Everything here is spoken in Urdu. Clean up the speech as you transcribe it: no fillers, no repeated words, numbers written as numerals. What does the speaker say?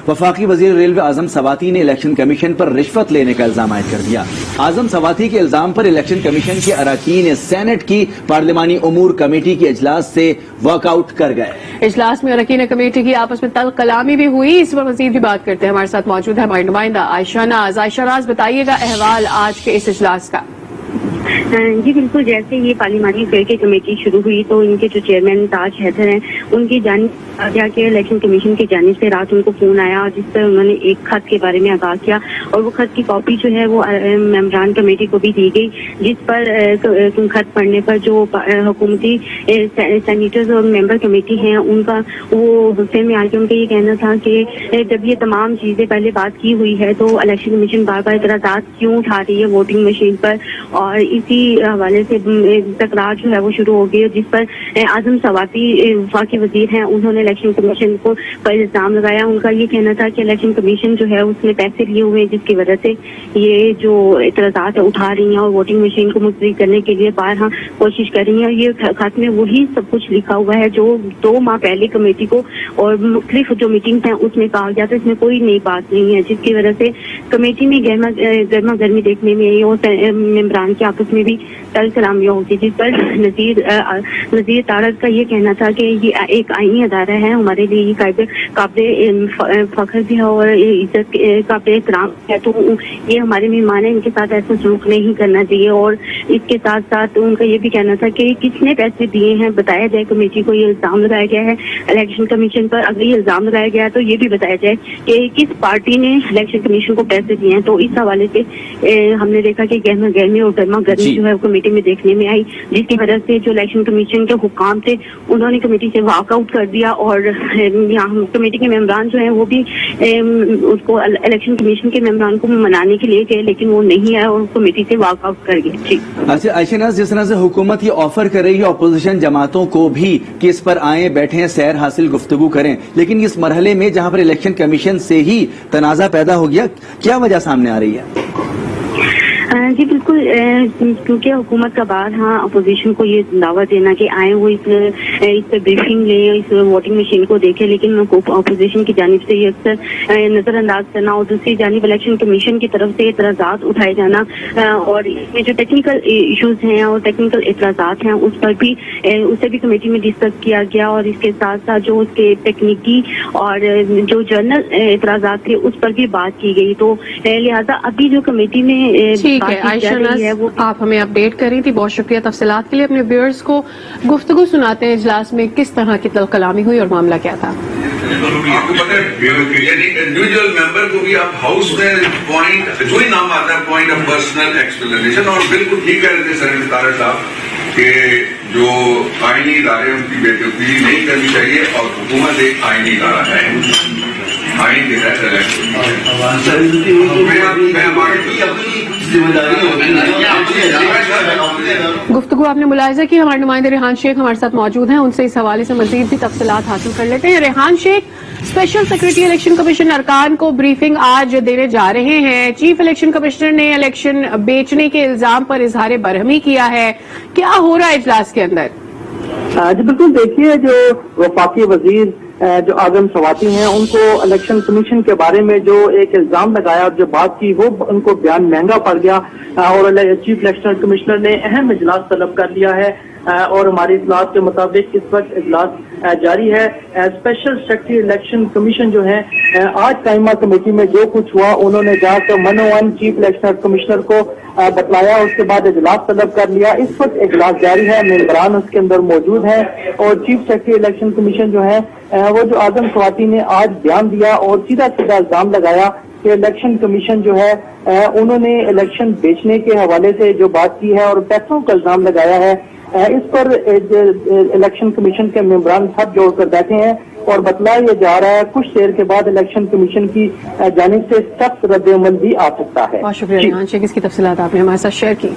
وفاقی وزیر ریلوے اعظم سواتی نے الیکشن کمیشن پر رشوت لینے کا الزام عائد کر دیا. اعظم سواتی کے الزام پر الیکشن کمیشن کے اراکین سینٹ کی پارلیمانی امور کمیٹی کے اجلاس سے واک آؤٹ کر گئے. اجلاس میں اراکین کمیٹی کی آپس میں تلخ کلامی بھی ہوئی. اس پر مزید بھی بات کرتے ہیں. ہمارے ساتھ موجود ہے ہماری نمائندہ عائشہ ناز. عائشہ ناز، بتائیے گا احوال آج کے اس اجلاس کا. جی بالکل، جیسے یہ پارلیمانی افیئر کی کمیٹی شروع ہوئی تو ان کے جو چیئرمین تاج حیدر ہیں ان کی جانب کیا کہ الیکشن کمیشن کی جانب سے رات ان کو فون آیا جس پر انہوں نے ایک خط کے بارے میں آگاہ کیا اور وہ خط کی کاپی جو ہے وہ ممبران کمیٹی کو بھی دی گئی، جس پر خط پڑھنے پر جو حکومتی سینیٹرز اور ممبر کمیٹی ہیں ان کا وہ غصے میں آ کے ان کا یہ کہنا تھا کہ جب یہ تمام چیزیں پہلے بات کی ہوئی ہے تو الیکشن کمیشن بار بار اعتراضات کیوں اٹھا رہی ہے ووٹنگ مشین پر، اور اسی حوالے سے تکرار جو ہے وہ شروع ہو گئی، جس پر اعظم سواتی وفاقی وزیر ہیں انہوں نے الیکشن کمیشن کو پر الزام لگایا. ان کا یہ کہنا تھا کہ الیکشن کمیشن جو ہے اس نے پیسے لیے ہوئے ہیں جس کی وجہ سے یہ جو اعتراضات اٹھا رہی ہیں اور ووٹنگ مشین کو ملتوی کرنے کے لیے بارہا کوشش کر رہی ہیں. یہ خط میں وہی سب کچھ لکھا ہوا ہے جو 2 ماہ پہلے کمیٹی کو اور مختلف جو میٹنگز ہیں اس میں کہا گیا تھا. اس میں کوئی نئی بات نہیں ہے، جس کی وجہ سے کمیٹی میں گرما گرمی دیکھنے میں آئی اور ممبران کے آپس میں بھی تل کلامیاں ہوتی، جس پر نذیر تارک کا یہ کہنا تھا کہ یہ ایک آئینی ادارہ ہے، ہمارے لیے یہ قابل فخر بھی ہے اور عزت قابل احترام ہے، تو یہ ہمارے مہمان ہیں، ان کے ساتھ ایسا سلوک نہیں کرنا چاہیے. اور اس کے ساتھ ساتھ ان کا یہ بھی کہنا تھا کہ کس نے پیسے دیے ہیں بتایا جائے. کمیٹی کو یہ الزام لگایا گیا ہے الیکشن کمیشن پر، اگر یہ الزام لگایا گیا ہے تو یہ بھی بتایا جائے کہ کس پارٹی نے الیکشن کمیشن کو پیسے دیے ہیں. تو اس حوالے سے ہم نے دیکھا کہ گرما گرمی جو ہے کمیٹی میں دیکھنے میں آئی، جس کی وجہ سے جو الیکشن کمیشن کے حکام تھے انہوں نے کمیٹی سے واک آؤٹ کر دیا اور یہاں کمیٹی کے ممبران جو ہیں وہ بھی اس کو الیکشن کمیشن کے ممبران کو منانے کے لیے گئے لیکن وہ نہیں آئے اور کمیٹی سے واک آؤٹ کر گئے. جی اچھا عائشہ ناز، جس طرح سے حکومت یہ آفر کر رہی ہے اپوزیشن جماعتوں کو بھی کہ اس پر آئیں بیٹھیں سیر حاصل گفتگو کریں، لیکن اس مرحلے میں جہاں پر الیکشن کمیشن سے ہی تنازع پیدا ہو گیا، کیا وجہ سامنے آ رہی ہے؟ جی بالکل، کیونکہ حکومت کا بارہا اپوزیشن کو یہ دعویٰ دینا کہ آئے وہ اس پہ بریفنگ لیں، اس ووٹنگ مشین کو دیکھیں، لیکن اپوزیشن کی جانب سے یہ اکثر نظر انداز کرنا اور دوسری جانب الیکشن کمیشن کی طرف سے اعتراضات اٹھائے جانا اور اس میں جو ٹیکنیکل ایشوز ہیں اور ٹیکنیکل اعتراضات ہیں اس پر بھی اسے بھی کمیٹی میں ڈسکس کیا گیا اور اس کے ساتھ ساتھ جو اس کے تکنیکی اور جو جرنل اعتراضات تھے اس پر بھی بات کی گئی. تو لہٰذا ابھی جو کمیٹی میں عائشہ ناز آپ ہمیں اپڈیٹ کر رہی تھی، بہت شکریہ. تفصیلات کے لیے اپنے ویورز کو گفتگو سناتے ہیں اجلاس میں کس طرح کی تلخ کلامی ہوئی اور معاملہ کیا تھا. آپ کو پتہ ہے یعنی انڈیویجول ممبر کو بھی آپ ہاؤس میں پوائنٹ جو ہی نام آتا ہے پوائنٹ آف پرسنل ایکسپلینیشن، اور بالکل ٹھیک کہہ رہے تھے سر طارق صاحب کہ جو آئینی ادارے ان کی بے دخلی نہیں کرنی چاہیے اور حکومت ایک آئینی ادارہ ہے، آئین کے تحت گفتگو آپ نے ملاحظہ کی. ہمارے نمائندے ریحان شیخ ہمارے ساتھ موجود ہیں، ان سے اس حوالے سے مزید بھی تفصیلات حاصل کر لیتے ہیں. ریحان شیخ، اسپیشل سیکرٹری الیکشن کمیشن ارکان کو بریفنگ آج دینے جا رہے ہیں. چیف الیکشن کمشنر نے الیکشن بیچنے کے الزام پر اظہار برہمی کیا ہے. کیا ہو رہا ہے اجلاس کے اندر؟ جی بالکل، دیکھیے جو وفاقی وزیر جو اعظم سواتی ہیں ان کو الیکشن کمیشن کے بارے میں جو ایک الزام لگایا اور جو بات کی وہ ان کو بیان مہنگا پڑ گیا اور چیف الیکشن کمشنر نے اہم اجلاس طلب کر لیا ہے اور ہماری اطلاعات کے مطابق اس وقت اجلاس جاری ہے. اسپیشل سیکرٹری الیکشن کمیشن جو ہے آج قائمہ کمیٹی میں جو کچھ ہوا انہوں نے جا کر 101 چیف الیکشن کمشنر کو بتلایا، اس کے بعد اجلاس طلب کر لیا. اس وقت اجلاس جاری ہے، ممبران اس کے اندر موجود ہیں اور چیف سیکرٹری الیکشن کمیشن جو ہے وہ جو اعظم سواتی نے آج بیان دیا اور سیدھا الزام لگایا کہ الیکشن کمیشن جو ہے انہوں نے الیکشن بیچنے کے حوالے سے جو بات کی ہے اور پیسوں کا الزام لگایا ہے. اس پر الیکشن کمیشن کے ممبران ہاتھ جوڑ کر بیٹھے ہیں اور بتلایا جا رہا ہے کچھ دیر کے بعد الیکشن کمیشن کی جانب سے سخت رد عمل بھی آ سکتا ہے. بہت شکریہ ریحان شیخ، اس کی تفصیلات آپ نے ہمارے ساتھ شیئر کی.